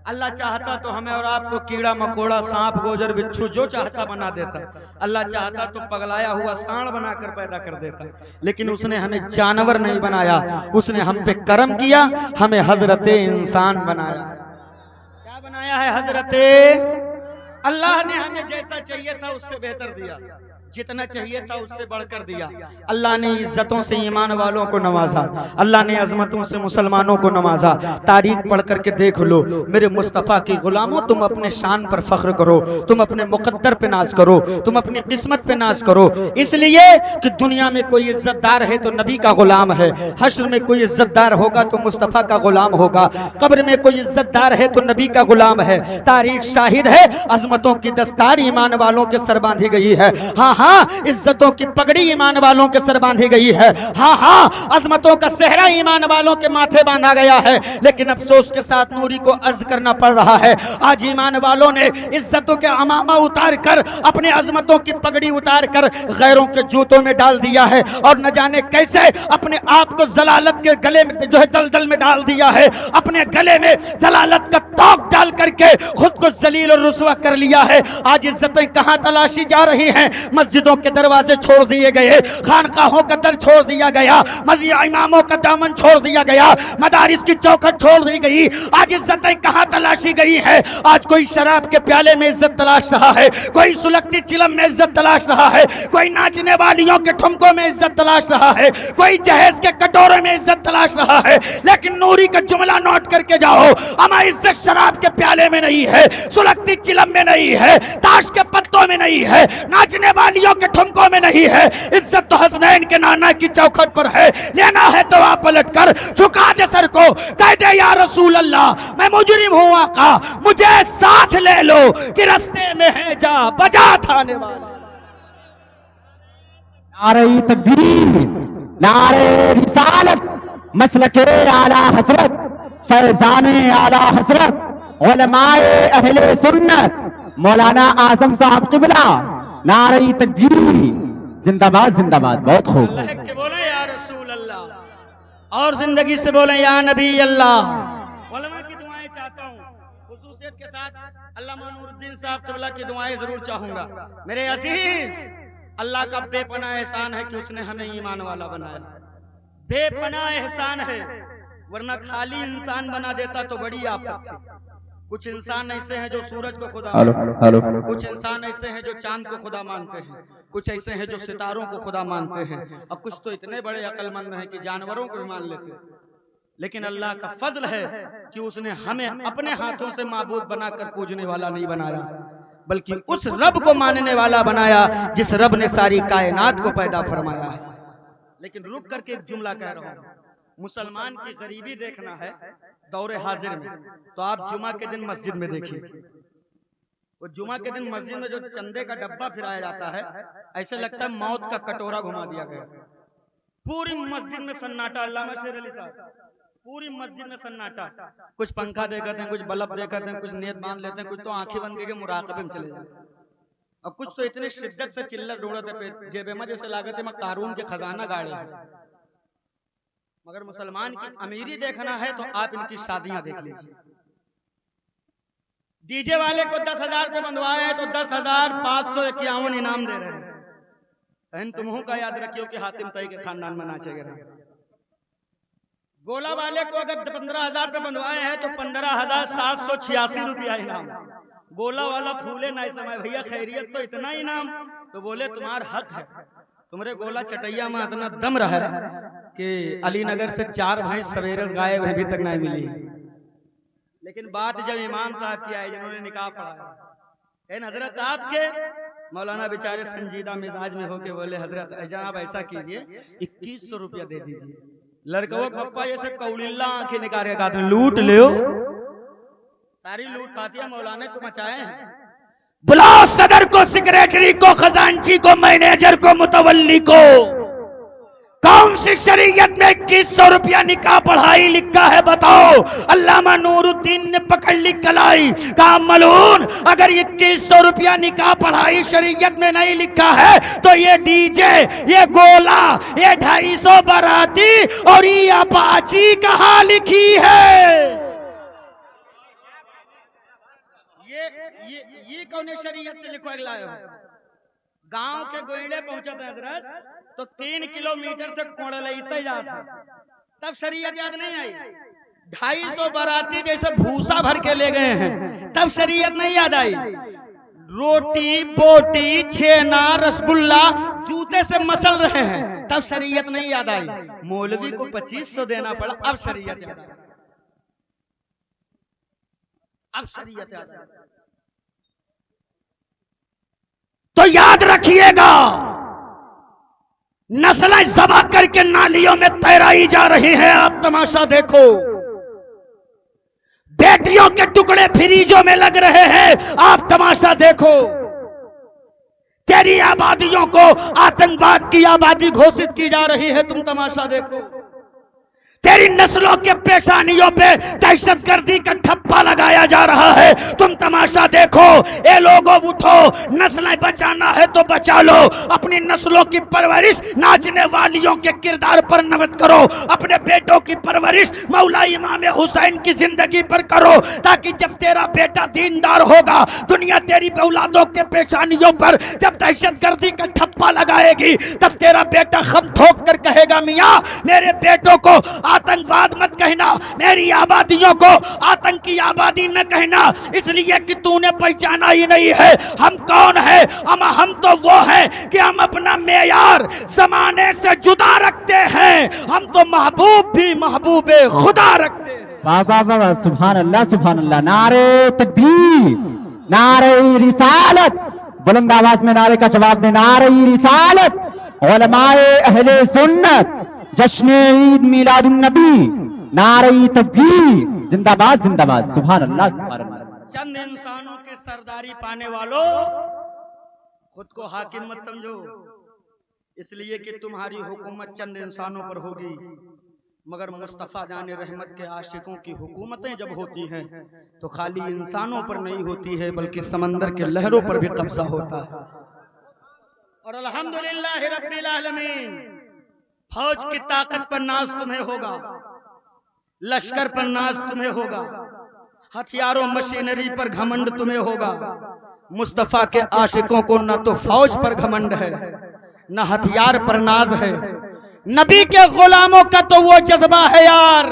अल्लाह चाहता तो हमें और आपको कीड़ा मकोड़ा सांप गोजर बिच्छू जो चाहता बना देता। अल्लाह चाहता तो पगलाया हुआ सांड बनाकर पैदा कर देता, लेकिन उसने हमें जानवर नहीं बनाया। उसने हम पे करम किया, हमें हजरते इंसान बनाया। क्या बनाया है? हजरते। अल्लाह ने हमें जैसा चाहिए था उससे बेहतर दिया, जितना चाहिए था उससे बढ़कर दिया। अल्लाह ने इज्जतों से ईमान वालों को नवाजा, अल्लाह ने अजमतों से मुसलमानों को नवाजा। तारीख पढ़ करके देख लो मेरे मुस्तफ़ा की गुलामों, तुम अपने शान पर फख्र करो, तुम अपने मुकद्दर पे नाज करो, तुम अपनी किस्मत पे नाज करो। इसलिए कि दुनिया में कोई इज्जतदार है तो नबी का गुलाम है, हश्र में कोई इज्जतदार होगा तो मुस्तफ़ा का गुलाम होगा, कब्र में कोई इज्जतदार है तो नबी का गुलाम है। तारीख शाहिद है, अजमतों की दस्तार ईमान वालों के सर बांधी गई है। हाँ हाँ, इज्जतों की पगड़ी ईमान वालों के सर बांधी गई है। हाँ हाँ, अजमतों का सेहरा ईमान वालों के माथे बांधा गया है। लेकिन अफसोस के साथ नूरी को अर्ज करना पड़ रहा है, आज ईमान वालों ने इज्जतों के अमामा उतार कर, अपने अजमतों की पगड़ी उतार कर गैरों के जूतों में डाल दिया है, और न जाने कैसे अपने आप को जलालत के गले में जो है दलदल में डाल दिया है। अपने गले में जलालत का तोक डाल करके खुद को जलील और रुसवा कर लिया है। आज इज्जतें कहां तलाशी जा रही हैं? मस्जिदों के दरवाजे छोड़ दिए गए, खानकाहों का दर छोड़ दिया गया, मस्जिद इमामों का दामन छोड़ दिया गया, मदारिस की चौखट छोड़ दी गई। आज इज्जतें कहां तलाशी गई है? आज कोई शराब के प्याले में इज्जत तलाश रहा है, कोई सुलगती चिलम में इज्जत तलाश रहा है, कोई नाचने वालियों के ठुमकों में इज्जत तलाश रहा है, कोई जहेज के कटोरे में इज्जत तलाश रहा है। लेकिन नूरी का जुमला नोट करके जाओ, हमारी इज्जत शराब के प्याले में नहीं है, सुलगती चिलम में नहीं है, ताश के पत्तों में नहीं है, नाचने वालियों के ठुमकों में नहीं है। इज्जत तो हसनैन के नाना की चौखट पर है। लेना है तो आप पलट कर झुका दे सर को, कह दे या रसूल अल्लाह मैं मुजरिम हूँ आका, मुझे साथ ले लो कि रास्ते में है जा बजा थाने वाला। नारे तकबीर, नारे रिसालत, मसलके आला हजरत, फैजाने आला हजरत, उलमाए अहले सुन्नत, मौलाना आजम साहब किबला, नारे तकबीर, जिंदाबाद जिंदाबाद। बहुत खूब। अल्लाह के बोले या रसूल अल्लाह, और जिंदगी से बोले या नबी अल्लाह। उलमा की दुआएं चाहता हूँ, खुसूसियत के साथ अल्लामा नूरुद्दीन साहब किबला की दुआएं जरूर चाहूंगा। मेरे अजीज, अल्लाह का बेपनाह एहसान है कि उसने हमें ईमान वाला बनाया, बेपनाह एहसान है, वरना खाली इंसान बना देता तो बड़ी आफत थी। कुछ इंसान ऐसे हैं जो सूरज को खुदा, कुछ इंसान ऐसे हैं जो चांद को खुदा मानते हैं, कुछ ऐसे हैं जो सितारों को खुदा मानते हैं, और कुछ तो इतने बड़े अक्लमंद हैं कि जानवरों को भी मान लेते हैं। लेकिन अल्लाह का फजल है कि उसने हमें अपने हाथों से माबूद बनाकर पूजने वाला नहीं बनाया, बल्कि उस रब को मानने वाला बनाया जिस रब ने सारी कायनात को पैदा फरमाया है। लेकिन रुक करके एक जुमला कह रहा हूं, मुसलमान की गरीबी देखना है दौरे हाजिर में, तो आप जुमा के दिन मस्जिद में देखिए। वो जुमा के दिन मस्जिद में जो चंदे का डब्बा फिराया जाता है, ऐसे लगता है मौत का कटोरा घुमा दिया गया। पूरी मस्जिद में सन्नाटा, अल्लामा शेर अली साहब, पूरी मस्जिद में सन्नाटा। कुछ पंखा देखते हैं, कुछ बल्ब देखते हैं, कुछ नियत मान लेते हैं, कुछ तो आंखें बंद करके मुराकबे में चले जाते हैं, और कुछ तो इतनी शिद्दत से चिल्लर ढूंढते जेबे में जैसे लागत है मैं कारून के खजाना गाड़े। मगर मुसलमान की अमीरी देखना है तो आप इनकी शादियां देख लीजिए। डीजे वाले को 10,000 पे बंधवाए हैं तो 10,551 इनाम दे रहे हैं। बहन तुम्हों का याद रखियो कि हातिम तई के खानदान में नाचेगा। गोला वाले को अगर 15,000 पे बंधवाए हैं तो 15,786 रुपया इनाम। गोला वाला फूले ना समय भैया खैरियत तो इतना इनाम, तो बोले तुम्हारा हक है। तुम्हारे गोला चटैया में इतना दम रहा कि अलीनगर से 4 भैंस सवेरे गायब अभी तक नहीं मिली। लेकिन बात जब इमाम साहब की आई जिन्होंने निकाह पढ़ा, हजरत आपके मौलाना बेचारे संजीदा मिजाज में होके बोले हजरत जनाब ऐसा कीजिए 2100 रुपया दे दीजिए। लड़कों पप्पा जैसे कौलिल्ला आंखें निकाल के लूट लो, सारी लूट पातिया मौलाना तो मचाए हैं। बुलाओ सदर को, सेक्रेटरी को, खजांची को, मैनेजर को, मुतवल्ली को। कौन सी शरीयत में 2100 रुपया निकाह पढ़ाई लिखा है बताओ? अल्लामा नूरुद्दीन ने पकड़ ली कलाई, कहा मलून अगर 2100 रुपया निकाह पढ़ाई शरीयत में नहीं लिखा है तो ये डीजे, ये गोला, ये 250 बाराती और ये अपाची कहाँ लिखी है? ये कौन शरीयत से लिखवा लाए हो? गांव के गोइड़े पहुंचा था हजरत तो 3 किलोमीटर से कोड़लते जाता, तब शरीयत याद नहीं आई। 250 बाराती जैसे भूसा भर के ले गए हैं, तब शरीयत नहीं याद आई। रोटी बोटी छेना रसगुल्ला जूते से मसल रहे हैं, तब शरीयत नहीं याद आई। मौलवी को 2500 देना पड़ा, अब शरीयत याद आई। अब शरीयत याद आई। तो याद रखिएगा, नस्लें ज़बह करके नालियों में तैराई जा रही है। आप तमाशा देखो, बेटियों के टुकड़े फ्रीजों में लग रहे हैं। आप तमाशा देखो, तेरी आबादियों को आतंकवाद की आबादी घोषित की जा रही है। तुम तमाशा देखो, तेरी नस्लों के पेशानियों पे दहशतगर्दी का ठप्पा लगाया जा रहा है। तुम तमाशा देखो। ए लोगों उठो, नस्लें बचाना है तो बचा लो। अपनी नस्लों की परवरिश नाचने वालियों के किरदार पर नवत करो। अपने बेटों की परवरिश मौला इमाम हुसैन की जिंदगी पर करो, ताकि जब तेरा बेटा दीनदार होगा, दुनिया तेरी औलादों के पेशानियों पर जब दहशतगर्दी का ठप्पा लगाएगी, तब तेरा बेटा खम ठोक कर कहेगा, मियाँ मेरे बेटों को आतंकवाद मत कहना, मेरी आबादियों को आतंकी आबादी न कहना, इसलिए कि तूने पहचाना ही नहीं है हम कौन है। हम तो वो है कि हम अपना मेयार जमाने से जुदा रखते हैं। हम तो महबूब भी महबूबे खुदा रखते हैं। वाह वाह वाह, सुभान अल्लाह सुभान अल्लाह। नारे तकबीर, नारे रिसालत, बुलंद आवाज में नारे का जवाब दे। नारे रिसालत, उलमाए अहले सुन्नत, जश्न ईद मिलादुन नबी, नारे तकबीर, जिंदाबाद जिंदाबाद, सुभान अल्लाह सुभान अल्लाह। चंद इंसानों के सरदारी पाने वालों, खुद को हाकिम मत समझो, इसलिए कि तुम्हारी हुकूमत चंद इंसानों पर होगी, मगर मुस्तफ़ा जाने रहमत के आशिकों की हुकूमतें जब होती हैं तो खाली इंसानों पर नहीं होती है, बल्कि समंदर के लहरों पर भी कब्जा होता है। और अल्हम्दुलिल्लाह रब्बिल आलमीन, फौज की ताकत पर नाज तुम्हें होगा, लश्कर पर नाज तुम्हें होगा, हथियारों मशीनरी पर घमंड तुम्हें होगा। मुस्तफा के आशिकों को न तो फौज पर घमंड है, न हथियार पर नाज है। नबी के गुलामों का तो वो जज्बा है यार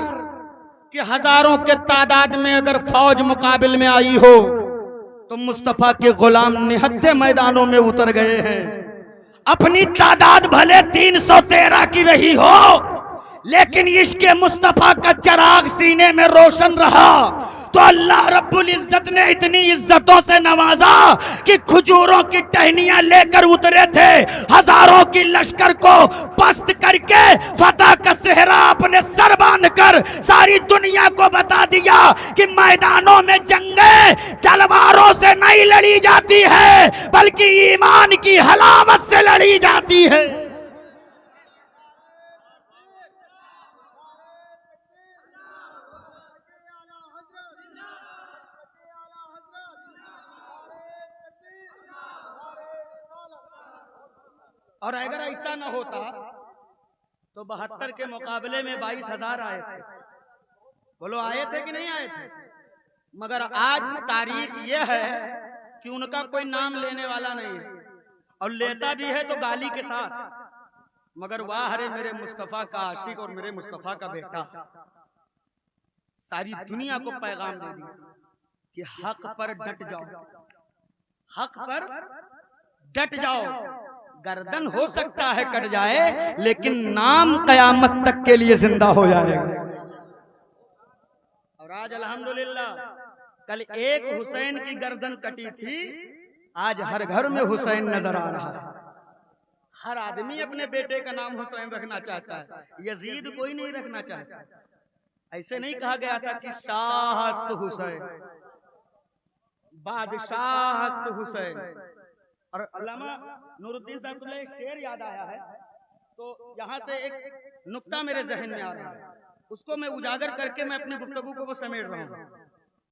कि हजारों के तादाद में अगर फौज मुकाबिल में आई हो तो मुस्तफा के गुलाम निहत्थे मैदानों में उतर गए हैं। अपनी तादाद भले 313 की रही हो, लेकिन इश्क मुस्तफा का चिराग सीने में रोशन रहा, तो अल्लाह रब्बुल इज्जत ने इतनी इज्जतों से नवाजा कि खजूरों की टहनियां लेकर उतरे थे। हजारों की लश्कर को पस्त करके फतह का सेहरा अपने सर बांध कर सारी दुनिया को बता दिया कि मैदानों में जंगे तलवारों से नहीं लड़ी जाती है, बल्कि ईमान की हलावत से लड़ी जाती है। और अगर ऐसा न होता तो 72 के मुकाबले में 22,000 आए थे। बोलो आए थे कि नहीं आए थे? मगर आज तारीख ये है कि उनका कोई नाम लेने वाला नहीं है, और लेता भी है तो गाली के साथ। मगर वाह हरे मेरे मुस्तफा का आशिक और मेरे मुस्तफा का बेटा, सारी दुनिया को पैगाम दे दिया कि हक पर डट जाओ, हक पर डट जाओ। गर्दन हो सकता है कट जाए, लेकिन नाम कयामत तक के लिए जिंदा हो जाएगा। और आज अल्हम्दुलिल्लाह, कल एक हुसैन की गर्दन कटी थी, आज हर घर में हुसैन नजर आ रहा है। हर आदमी अपने बेटे का नाम हुसैन रखना चाहता है, यजीद कोई नहीं रखना चाहता। ऐसे नहीं कहा गया था कि शाहस्त हुसैन, बादशाहस्त हुसैन। और अल्लामा नूरुद्दीन साहब तुम्हें एक शेर याद आया है, तो यहाँ से एक नुक्ता मेरे जहन में आ रहा है, उसको मैं उजागर करके मैं अपनी गुफ्तगू को समेट रहा हूँ।